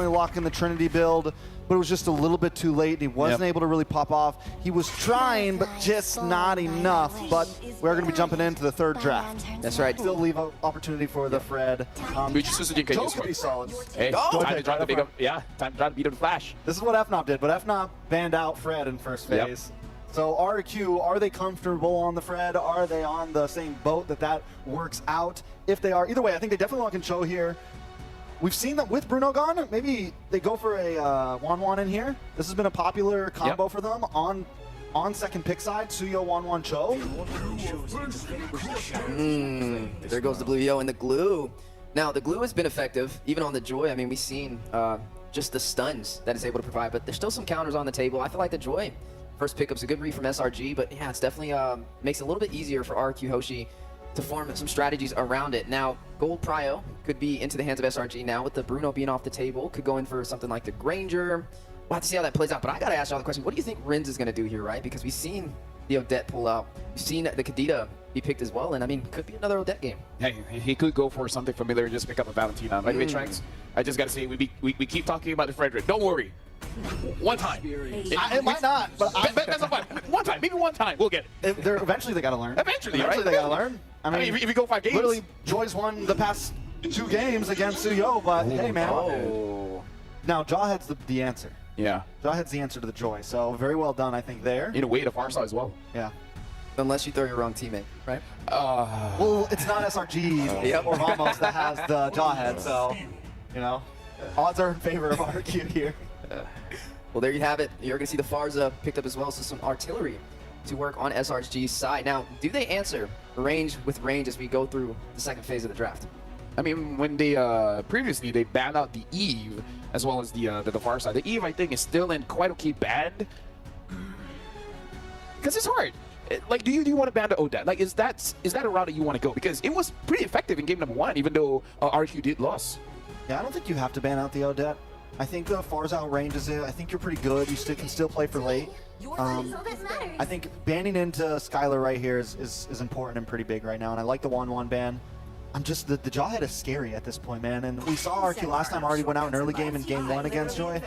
lock in the Trinity build, but it was just a little bit too late. He wasn't able to really pop off. He was trying, but just not enough. But we're going to be jumping into the third draft. That's right. Still leave an opportunity for the Fred. Joe could be solid. Hey, time to try to beat him. Yeah, time to try to beat him Flash. This is what FNOP did, but FNOP banned out Fred in first phase. So RQ, are they comfortable on the Fred? Are they on the same boat that works out? If they are, either way, I think they definitely lock in Cho here. We've seen that with Bruno gone, maybe they go for a 1-1 in here. This has been a popular combo for them on second pick side, Suyo 1-1 Cho. There goes the blue yo and the glue. Now, the glue has been effective, even on the Joy. I mean, we've seen just the stuns that it's able to provide, but there's still some counters on the table. I feel like the Joy first pickup's a good read from SRG, but yeah, it's definitely makes it a little bit easier for RQ Hoshi to form some strategies around it. Now, Gold Prio could be into the hands of SRG now with the Bruno being off the table. Could go in for something like the Granger. We'll have to see how that plays out, but I gotta ask y'all the question, what do you think Rins is gonna do here, right? Because we've seen the Odette pull out. We've seen the Kadita be picked as well, and I mean, could be another Odette game. Hey, he could go for something familiar and just pick up a Valentina. By the way, Tranks, I just gotta say, we keep talking about the Frederick. Don't worry. One time. It might not, but that's not fun. One time, maybe one time, we'll get it. Eventually they gotta learn. Eventually, they gotta learn. I mean, if you go 5 games. Literally, Joy's won the past 2 games against Suyo, but hey, man. Now, Jawhead's the answer. Yeah. Jawhead's the answer to the Joy, so very well done, I think, there. In a way, the far side as well. Yeah. Unless you throw your wrong teammate, right? Well, it's not SRG or Vamos that has the Jawhead, so, you know, odds are in favor of RQ here. Well, there you have it. You're going to see the Farza picked up as well, so some artillery to work on SRG's side. Now, do they answer range with range as we go through the second phase of the draft? I mean, when they previously they banned out the Eve as well as the far side. The Eve, I think, is still in quite okay band because it's hard. Like, do you want to ban the Odette? Like, is that a route that you want to go? Because it was pretty effective in game number 1, even though RQ did lose. Yeah, I don't think you have to ban out the Odette. I think the Farza outranges it. I think you're pretty good. You can still play for late. I think banning into Skylar right here is important and pretty big right now, and I like the 1-1 ban. I'm just, the Jawhead is scary at this point, man, and we saw RQ last time already went out in early game in game 1 against Joy.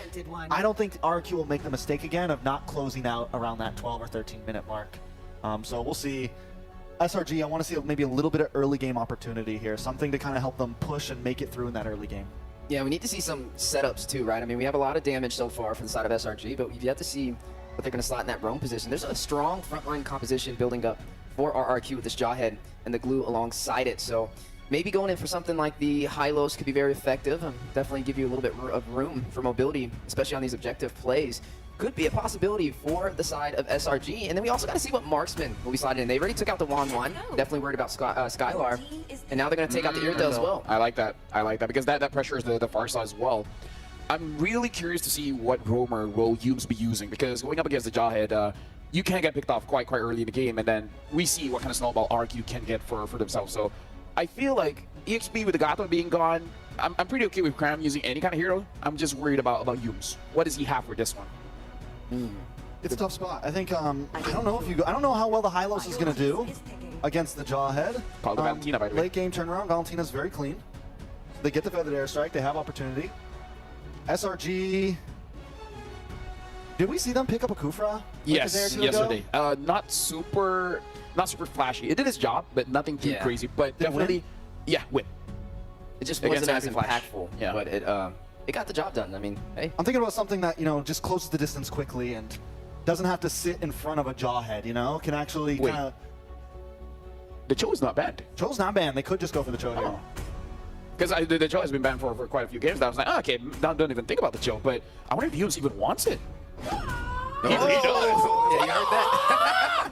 I don't think RQ will make the mistake again of not closing out around that 12 or 13 minute mark. So we'll see. SRG, I want to see maybe a little bit of early game opportunity here, something to kind of help them push and make it through in that early game. Yeah, we need to see some setups too, right? I mean, we have a lot of damage so far from the side of SRG, but we've yet to see what they're going to slot in that roam position. There's a strong frontline composition building up for RRQ with this Jawhead and the glue alongside it. So maybe going in for something like the Hylos could be very effective and definitely give you a little bit of room for mobility, especially on these objective plays. Could be a possibility for the side of SRG. And then we also got to see what marksman will be sliding in. They already took out the 1-1. Definitely worried about Skylar. And now they're going to take out the Iridale as well. I like that. I like that because that pressures the far side as well. I'm really curious to see what roamer will Humes be using because going up against the Jawhead, you can get picked off quite early in the game, and then we see what kind of snowball RQ can get for themselves. So I feel like EXP with the Gato being gone, I'm pretty okay with Cram using any kind of hero. I'm just worried about Humes. What does he have for this one? It's a tough spot. I think I don't know how well the Hylos is gonna do against the Jawhead. Call the Valentina, by the way. Late game turnaround, Valentina's very clean. They get the feathered airstrike, they have opportunity. SRG, did we see them pick up a Kufra? Yes, yesterday. Not super flashy. It did its job, but nothing too crazy. But definitely, win. It just wasn't as impactful, but it got the job done. I mean, hey. I'm thinking about something that, you know, just closes the distance quickly and doesn't have to sit in front of a Jawhead, you know? Can actually kind of... The Cho is not banned. Cho's not banned. They could just go for the Cho here. Because the Cho has been banned for quite a few games. I was like, oh, okay, don't even think about the Cho. But I wonder if Humes even wants it. He does. Yeah, you heard that.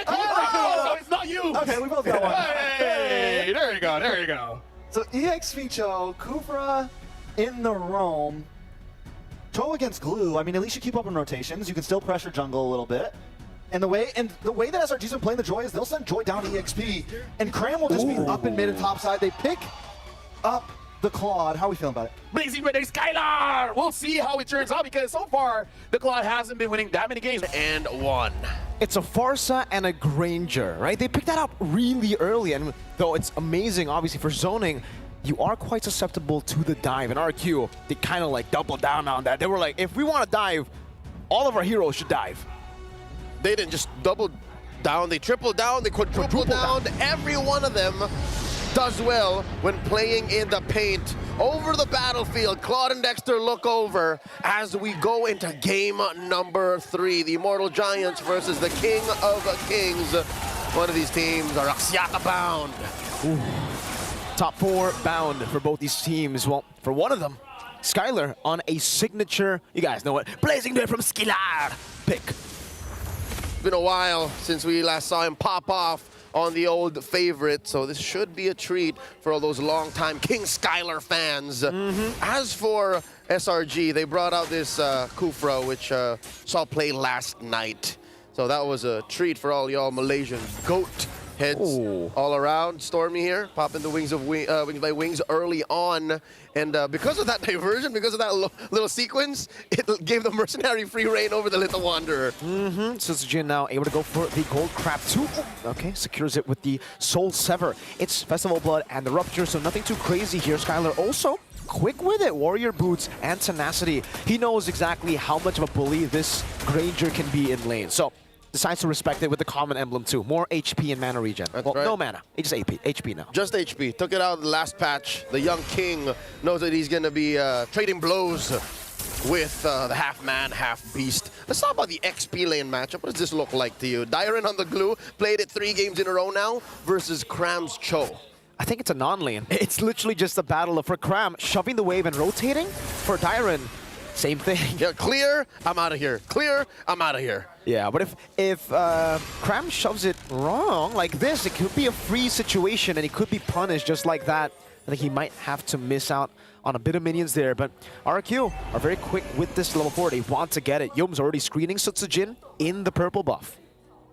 So it's not you. Okay, we both got one. Hey, there you go, there you go. So EXP Cho, Kufra in the roam. Cho against glue. I mean, at least you keep up in rotations. You can still pressure jungle a little bit. And the way that SRG's been playing the Joy is they'll send Joy down to EXP, and Cram will just be up in mid and top side. They pick up the Claude. How are we feeling about it? Blazing Red Skylar! We'll see how it turns out because so far the Claude hasn't been winning that many games. And 1. It's a Farsa and a Granger, right? They picked that up really early, and though it's amazing, obviously, for zoning, you are quite susceptible to the dive. And RQ, they kind of like doubled down on that. They were like, if we want to dive, all of our heroes should dive. They didn't just double down, they tripled down, they quadrupled down. Every one of them does well when playing in the paint. Over the battlefield, Claude and Dexter look over as we go into game number 3. The Immortal Giants versus the King of Kings. One of these teams are Axiata bound. Ooh. Top 4 bound for both these teams. Well, for one of them, Skylar on a signature, you guys know it, Blazing Duet from Skillar pick. It's been a while since we last saw him pop off on the old favorite, so this should be a treat for all those longtime King Skylar fans. As for SRG, they brought out this Kufra, which saw play last night. So that was a treat for all y'all Malaysian goat heads all around. Stormy here, popping the Wings by Wings early on. And because of that diversion, because of that little sequence, it gave the Mercenary free reign over the Little Wanderer. Sutsujin now able to go for the Gold Crab 2. Okay, secures it with the Soul Sever. It's Festival Blood and the Rupture, so nothing too crazy here. Skylar also quick with it. Warrior Boots and Tenacity. He knows exactly how much of a bully this Granger can be in lane. So decides to respect it with the common emblem too. More HP and mana regen. Well, right. No mana. It's just HP now. Just HP. Took it out in the last patch. The young king knows that he's going to be trading blows with the half-man, half-beast. Let's talk about the XP lane matchup. What does this look like to you? Dyron on the glue. Played it 3 games in a row now versus Kram's Cho. I think it's a non-lane. It's literally just a battle for Kram shoving the wave and rotating. For Dyron, same thing. Yeah, clear, I'm out of here. Clear, I'm out of here. Yeah, but if Kram shoves it wrong like this, it could be a free situation and he could be punished just like that. I think he might have to miss out on a bit of minions there, but RQ are very quick with this level 4. They want to get it. Yum's already screening Sutsujin in the purple buff.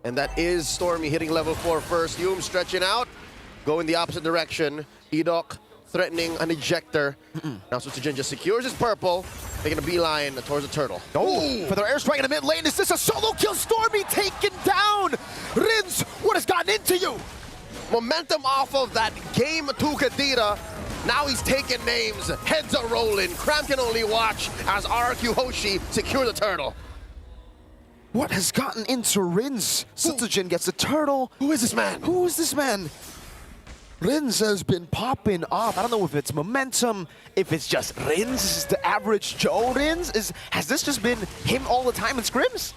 And that is Stormy hitting level 4 first. Yum stretching out, going the opposite direction. Edok threatening an ejector. Now Sutsujin just secures his purple, making a beeline towards the turtle. Oh, for their airstrike in the mid lane. Is this a solo kill? Stormy taken down. Rins, what has gotten into you? Momentum off of that game 2 Kadira. Now he's taking names. Heads are rolling. Kram can only watch as RQ Hoshi secure the turtle. What has gotten into Rins? Sutsujin gets a turtle. Who is this man? Who is this man? Rins has been popping off. I don't know if it's momentum, if it's just Rins, the average Joe Rins. Has this just been him all the time in scrims?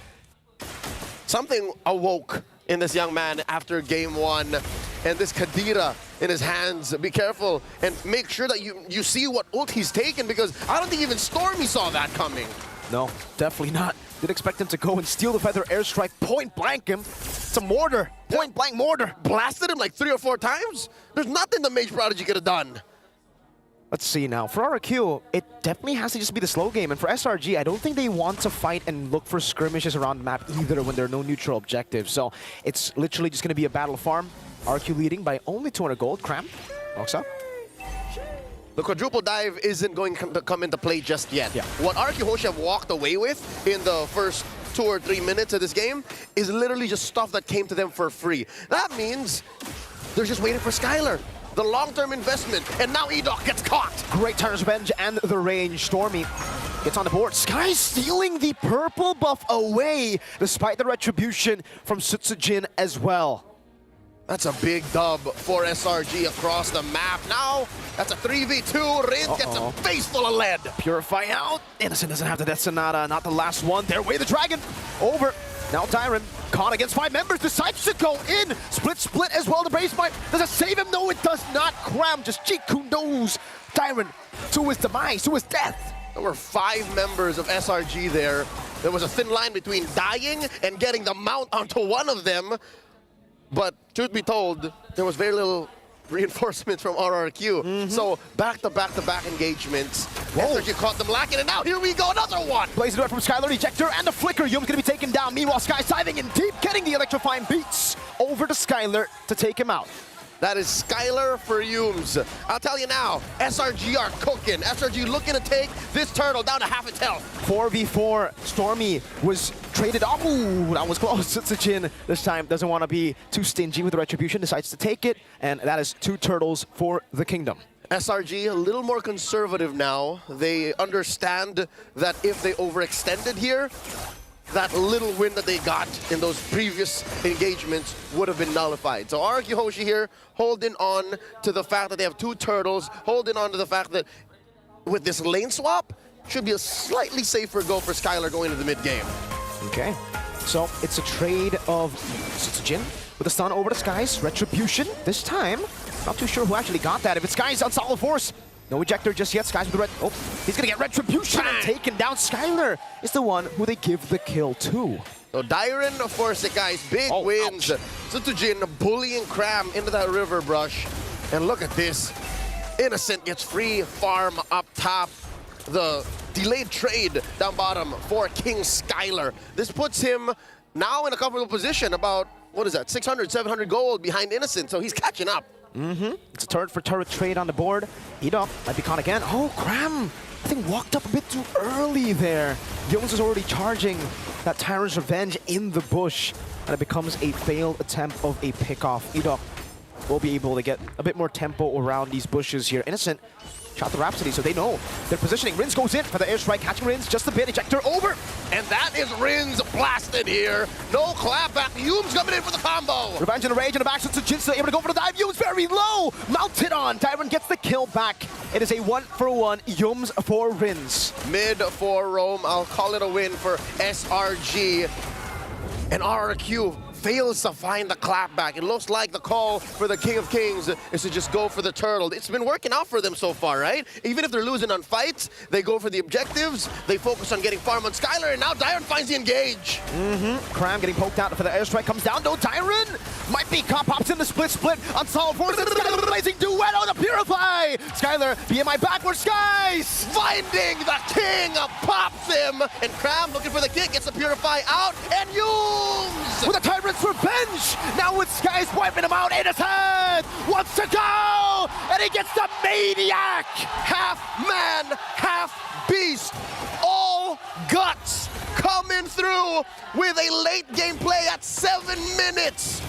Something awoke in this young man after game 1. And this Kadira in his hands. Be careful and make sure that you see what ult he's taken, because I don't think even Stormy saw that coming. No, definitely not. Didn't expect him to go and steal the feather airstrike, point blank him. It's a mortar, point blank mortar. Blasted him like 3 or 4 times. There's nothing the Mage Prodigy could have done. Let's see now. For RQ, it definitely has to just be the slow game. And for SRG, I don't think they want to fight and look for skirmishes around the map either when there are no neutral objectives. So it's literally just going to be a battle farm. RQ leading by only 200 gold. Kram walks up. The quadruple dive isn't going to come into play just yet. Yeah. What RQ Hoshi have walked away with in the first 2 or 3 minutes of this game is literally just stuff that came to them for free. That means they're just waiting for Skylar. The long-term investment, and now Edok gets caught. Great Turner's Revenge and the range. Stormy gets on the board. Sky stealing the purple buff away, despite the retribution from Sutsujin as well. That's a big dub for SRG across the map. Now, that's a 3v2. Rins gets a face full of lead. Purify out. Innocent doesn't have the Death Sonata. Not the last one. There way the dragon. Over. Now Tyron, caught against 5 members, decides to go in. Split as well. The brace might. Does it save him? No, it does not. Kram just Jiku knows. Tyron to his demise, to his death. There were 5 members of SRG there. There was a thin line between dying and getting the mount onto one of them. But truth be told, there was very little reinforcements from RRQ. So back-to-back-to-back engagements. SRG caught them lacking, and now here we go, another one! Blaze it out from Skylar, Ejector, and the Flicker. Yum's gonna be taken down. Meanwhile, Sky diving in deep, getting the electrifying beats over to Skylar to take him out. That is Skylar for Yums. I'll tell you now, SRG are cooking. SRG looking to take this turtle down to half its health. 4v4, Stormy was traded off. Ooh, that was close. Sutsujin this time doesn't want to be too stingy with the retribution, decides to take it, and that is 2 turtles for the kingdom. SRG a little more conservative now. They understand that if they overextended here, that little win that they got in those previous engagements would have been nullified. So RQ Hoshi here holding on to the fact that they have 2 turtles, holding on to the fact that with this lane swap, should be a slightly safer go for Skylar going into the mid game. Okay, so it's a trade of Sutsujin with a stun over to Skies. Retribution this time. Not too sure who actually got that. If it's Skies on solid force. No ejector just yet. Skies with the red. Oh, he's gonna get Retribution and taken down. Skylar is the one who they give the kill to. So Dyron, of course, guys, big wins. Sutsujin bullying Cram into that river brush. And look at this. Innocent gets free farm up top. The delayed trade down bottom for King Skylar. This puts him now in a comfortable position, about, what is that, 600, 700 gold behind Innocent, so he's catching up. It's a turret for turret trade on the board. Edop might be caught again. Oh, Cram, I think walked up a bit too early there. Jones is already charging that Tyrant's Revenge in the bush, and it becomes a failed attempt of a pickoff. Edop will be able to get a bit more tempo around these bushes here. Innocent shot the Rhapsody, so they know their positioning. Rins goes in for the airstrike, catching Rins just a bit. Ejector over. And that is Rins blasted here. No clapback. Hume's coming in for the combo. Revenge and Rage in the back. Jinsta able to go for the dive. Yume's very low. Mounted on. Tyron gets the kill back. It is a 1-for-1. Yume's for Rins. Mid for Rome. I'll call it a win for SRG. And RRQ fails to find the clapback. It looks like the call for the King of Kings is to just go for the turtle. It's been working out for them so far, right? Even if they're losing on fights, they go for the objectives, they focus on getting farm on Skylar, and now Dyron finds the engage. Cram getting poked out for the airstrike, comes down, no Tyron! Might be caught, pops in the split on solid force, and Skylar blazing duet on the Purify! Skylar, BMI backward, Skies! Finding the King, pops him, and Cram looking for the kick, gets the Purify out, and Humes! With a Tyrant's Revenge! Now with Skies wiping him out, Innocent wants to go! And he gets the Maniac! Half man, half beast, all guts coming through with a late game play at 7 minutes.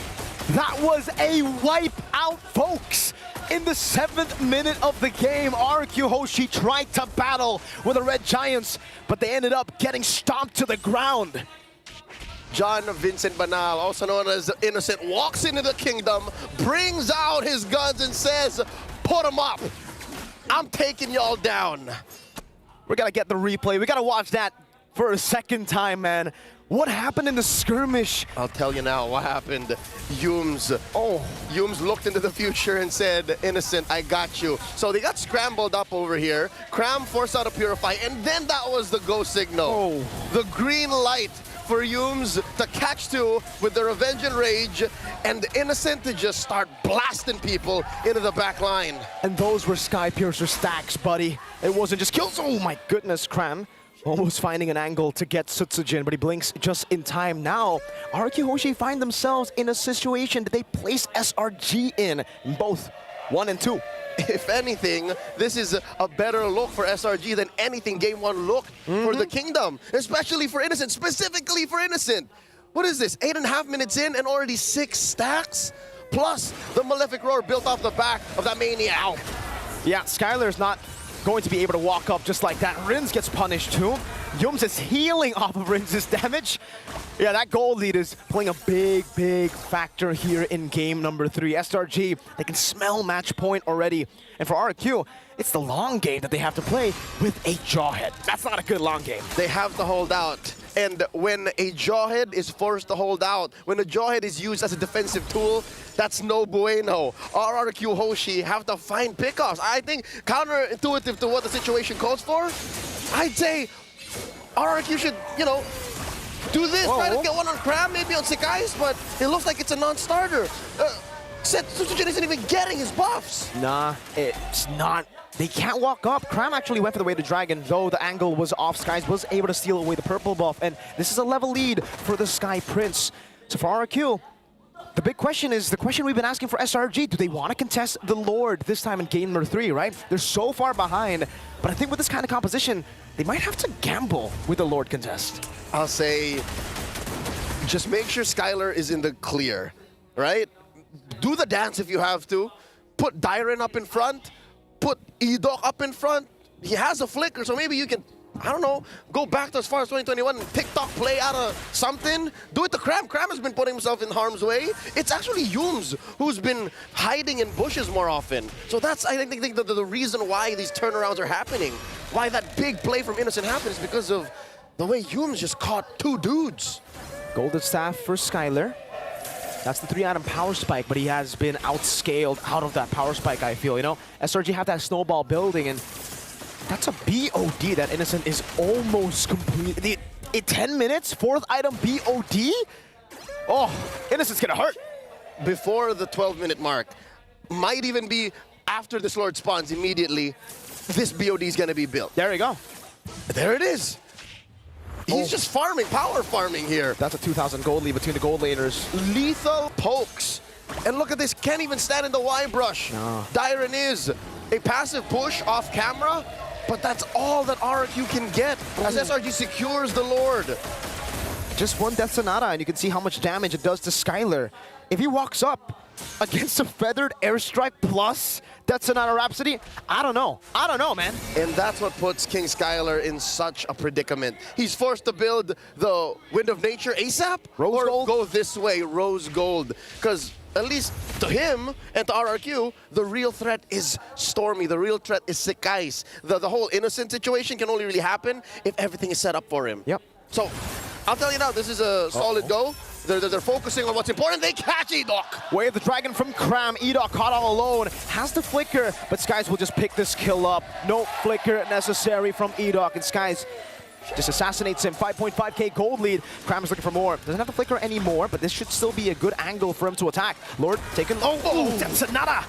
That was a wipe out, folks! In the 7th minute of the game, RQ Hoshi tried to battle with the Red Giants, but they ended up getting stomped to the ground. John Vincent Banal, also known as Innocent, walks into the kingdom, brings out his guns and says, put them up. I'm taking y'all down. We gotta get the replay. We gotta watch that for a second time, man. What happened in the skirmish? I'll tell you now what happened. Humes looked into the future and said, Innocent, I got you. So they got scrambled up over here. Cram forced out a Purify, and then that was the go signal. The green light for Humes to catch 2 with the Revenge and Rage, and Innocent to just start blasting people into the back line. And those were Sky Piercer stacks, buddy. It wasn't just kills. Oh my goodness, Cram. Almost finding an angle to get Sutsujin, but he blinks just in time. Now, RQ Hoshi find themselves in a situation that they place SRG in both 1 and 2. If anything, this is a better look for SRG than anything Game 1 looked for the Kingdom, especially for Innocent, specifically for Innocent. What is this, 8.5 minutes in and already 6 stacks? Plus, the Malefic Roar built off the back of that Maniac. Yeah, Skylar's not going to be able to walk up just like that. Rins gets punished too. Yums is healing off of Rins' damage. Yeah, that gold lead is playing a big, big factor here in game number 3. SRG, they can smell match point already. And for RQ, it's the long game that they have to play with a Jawhead. That's not a good long game. They have to hold out. And when a Jawhead is forced to hold out, when a Jawhead is used as a defensive tool, that's no bueno. RRQ Hoshi have to find pickoffs. I think counterintuitive to what the situation calls for, I'd say RRQ should, you know, do this, try to get one on Cram, maybe on Sekais, but it looks like it's a non-starter. Sutsujin isn't even getting his buffs. Nah, it's not. They can't walk up. Cram actually went for the way to Dragon, though the angle was off. Skies was able to steal away the purple buff, and this is a level lead for the Sky Prince. So for RQ, the big question is the question we've been asking for SRG. Do they want to contest the Lord this time in game number 3, right? They're so far behind, but I think with this kind of composition, they might have to gamble with the Lord contest. I'll say, just make sure Skylar is in the clear, right? Do the dance if you have to. Put Dyron up in front. put Edok up in front. He has a flicker, so maybe you can, I don't know, go back to as far as 2021 and TikTok play out of something. Do it to Cram. Cram has been putting himself in harm's way. It's actually Yums who's been hiding in bushes more often. So that's, I think, the reason why these turnarounds are happening. Why that big play from Innocent happens because of the way Yums just caught 2 dudes. Golden Staff for Skylar. That's the 3-item power spike, but he has been outscaled out of that power spike, I feel. You know, SRG have that snowball building, and that's a BOD that Innocent is almost complete. In 10 minutes, 4th item BOD? Oh, Innocent's gonna hurt. Before the 12-minute mark, might even be after this Lord spawns immediately, this BOD is gonna be built. There you go. There it is. He's just farming, power farming here. That's a 2,000 gold lead between the gold laners. Lethal pokes. And look at this, can't even stand in the Y brush. No. Dyron is a passive push off camera, but that's all that RQ can get as SRG secures the Lord. Just one Death Sonata, and you can see how much damage it does to Skylar. If he walks up against a Feathered Airstrike plus Death Sonata Rhapsody, I don't know, man. And that's what puts King Skylar in such a predicament. He's forced to build the Wind of Nature ASAP, Rose or Gold? go this way, Rose Gold. Because at least to him and to RRQ, the real threat is Stormy. The real threat is Sekais. The whole Innocent situation can only really happen if everything is set up for him. Yep. So, I'll tell you now, this is a solid go. They're focusing on what's important. They catch Edok. Wave the Dragon from Cram. Edok caught all alone. Has the flicker, but Skies will just pick this kill up. No flicker necessary from Edok, and Skies just assassinates him. 5.5k gold lead. Cram is looking for more. Doesn't have the flicker anymore, but this should still be a good angle for him to attack. Lord taken. Oh, that's nada.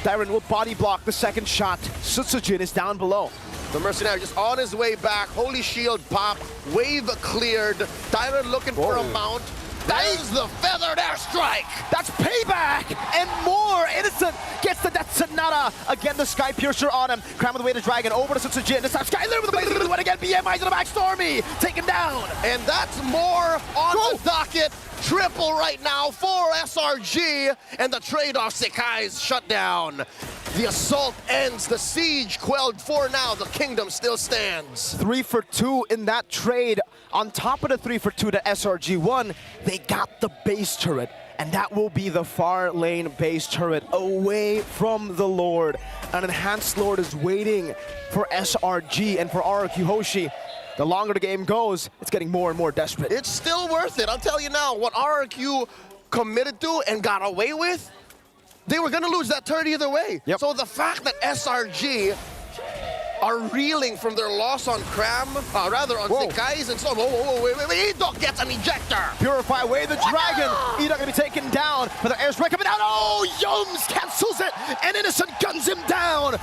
Dyron will body block the second shot. Sutsujin is down below. The Mercenary just on his way back. Holy Shield pop. Wave cleared. Dyron looking for a mount. That is the Feathered Airstrike. That's payback and more. Innocent gets the Death Sonata. Again, the Sky Piercer on him. Cram with the way to Dragon over to Sutsujin. This time Skylar with the blazing one again. BMI to the back. Stormy taken down. And that's more on the docket. Triple right now for SRG. And the trade-off, Sekai's shut down. The assault ends. The siege quelled for now. The kingdom still stands. 3 for 2 in that trade. On top of the 3 for 2 that SRG won, they got the base turret. And that will be the far lane base turret away from the Lord. An enhanced Lord is waiting for SRG and for RRQ Hoshi. The longer the game goes, it's getting more and more desperate. It's still worth it. I'll tell you now, what RRQ committed to and got away with, they were going to lose that turret either way. Yep. So the fact that SRG are reeling from their loss on Cram, rather on Sekais and so wait, Edok gets an ejector. Purify away the Dragon. Edok gonna be taken down, but the airstrike coming down. Oh, Yums cancels it, and Innocent guns him down.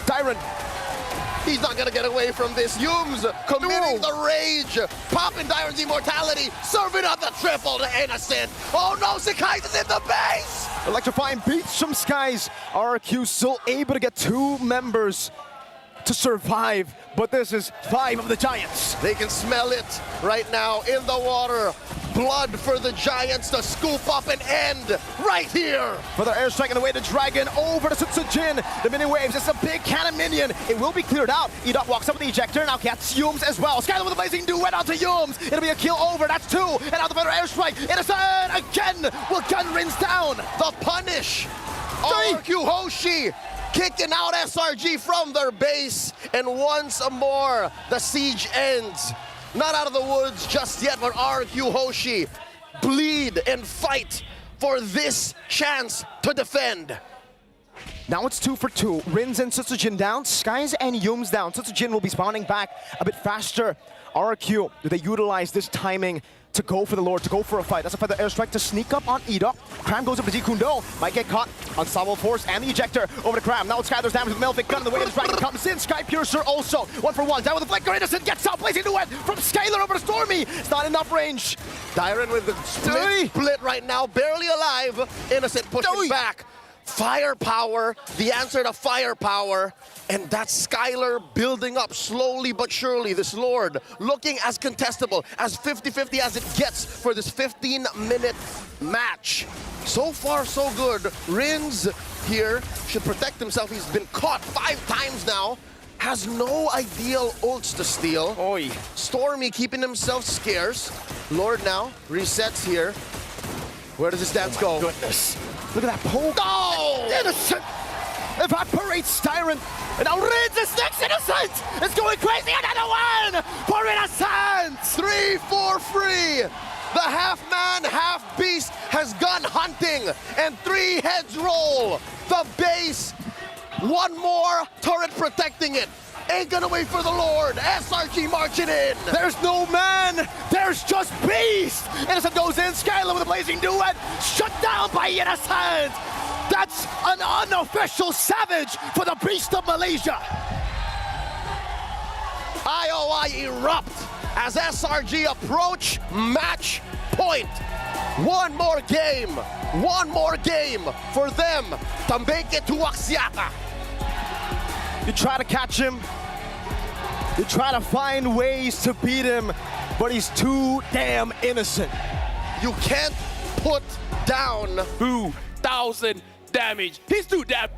Dyron. He's not gonna get away from this. Yums committing the rage, popping Dyron's immortality, serving up the triple to Innocent. Oh no, Sekais is in the base! Electrifying beats from Skies. RRQ still able to get 2 members to survive, but this is 5 of the Giants. They can smell it right now in the water. Blood for the Giants to scoop up and end right here. For their airstrike and the way to Dragon over to Sutsujin. The mini waves, it's a big cannon minion. It will be cleared out. Edok walks up with the ejector, now gets Yums as well. Skylar with a blazing duet onto Yums. It'll be a kill over, that's 2. And now the better airstrike. Innocent again will gun Rins down. The punish. RQ Hoshi kicking out SRG from their base. And once more, the siege ends. Not out of the woods just yet, but RQ Hoshi bleed and fight for this chance to defend. Now it's 2 for 2. Rins and Sutsujin down, Skies and Yums down. Sutsujin will be spawning back a bit faster. RQ, do they utilize this timing to go for the Lord, to go for a fight? That's a Feather Airstrike to sneak up on Edok. Cram goes up to Jikundo. Might get caught. Unstoppable Force and the ejector over to Cram. Now it's Skylar's damage with Melvic gun in the way the Dragon comes in. Sky Piercer also. 1 for 1. Down with the flicker. Innocent gets out. Blazing duet from Skylar over to Stormy. It's not enough range. Dyron with the split right now. Barely alive. Innocent pushing back. Firepower, the answer to firepower. And that's Skylar building up slowly but surely. This Lord looking as contestable, as 50-50 as it gets for this 15-minute match. So far, so good. Rins here should protect himself. He's been caught 5 times now. Has no ideal ults to steal. Oi. Stormy keeping himself scarce. Lord now resets here. Where does this dance go? Goodness. Look at that poke. Oh! Innocent evaporates Tyrant. And now Rins is next. Innocent is going crazy. Another one for Innocent. 3 for free. The half-man, half-beast has gone hunting. And 3 heads roll. The base. One more turret protecting it. Ain't gonna wait for the Lord. SRG marching in. There's no man. There's just beast. Innocent goes in. Skylar with a blazing duet. Shut down by Innocent. That's an unofficial savage for the beast of Malaysia. IOI erupt as SRG approach match point. One more game for them to make it to Axiata. You try to catch him. You try to find ways to beat him, but he's too damn innocent. You can't put down 2,000 damage. He's too damn.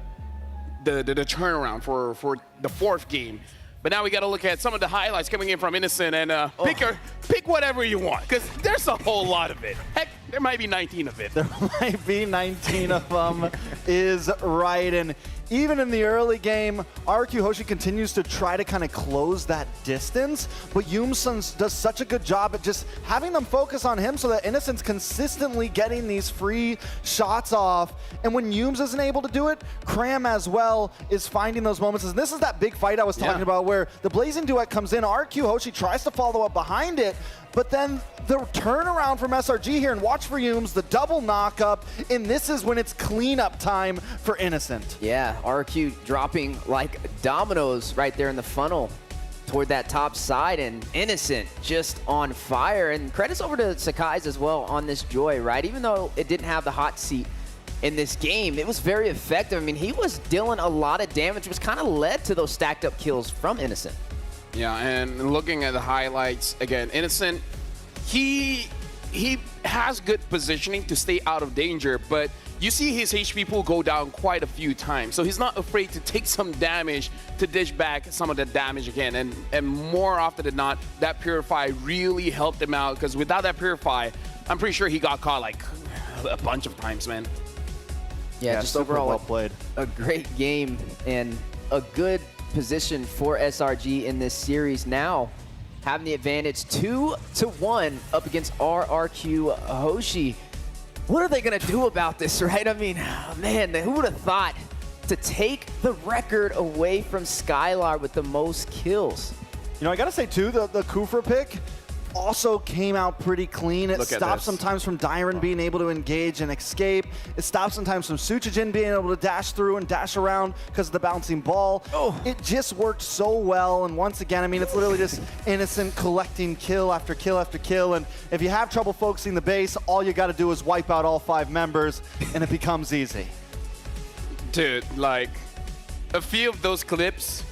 The turnaround for the 4th game. But now we got to look at some of the highlights coming in from Innocent and pick whatever you want, because there's a whole lot of it. Heck, there might be 19 of it. There might be 19 of them, is right. And even in the early game, RQ Hoshi continues to try to kind of close that distance, but Yoomsun does such a good job at just having them focus on him so that Innocent's consistently getting these free shots off. And when Yooms isn't able to do it, Cram as well is finding those moments. And this is that big fight I was talking about where the Blazing Duet comes in, RQ Hoshi tries to follow up behind it, but then the turnaround from SRG here, and watch for Yooms, the double knock-up, and this is when it's cleanup time for Innocent. Yeah, RQ dropping like dominoes right there in the funnel toward that top side, and Innocent just on fire. And credits over to Sakai's as well on this Joy, right? Even though it didn't have the hot seat in this game, it was very effective. I mean, he was dealing a lot of damage, which kind of led to those stacked up kills from Innocent. Yeah, and looking at the highlights, again, Innocent, he has good positioning to stay out of danger, but you see his HP pool go down quite a few times, so he's not afraid to take some damage to dish back some of the damage again, and more often than not, that Purify really helped him out, because without that Purify, I'm pretty sure he got caught like a bunch of times, man. Yeah, just overall well played. A great game and a good position for SRG in this series now, having the advantage 2-1 up against RRQ Hoshi. What are they gonna do about this, right? I mean, man, who would have thought to take the record away from Skylar with the most kills? You know, I gotta say too, the Kufra pick also came out pretty clean. It stops sometimes from Dyron being able to engage and escape. It stops sometimes from Suchijin being able to dash through and dash around because of the bouncing ball. It just worked so well. And once again, I mean, it's literally just Innocent collecting kill after kill after kill. And if you have trouble focusing the base, all you gotta do is wipe out all 5 members and it becomes easy. Dude, like, a few of those clips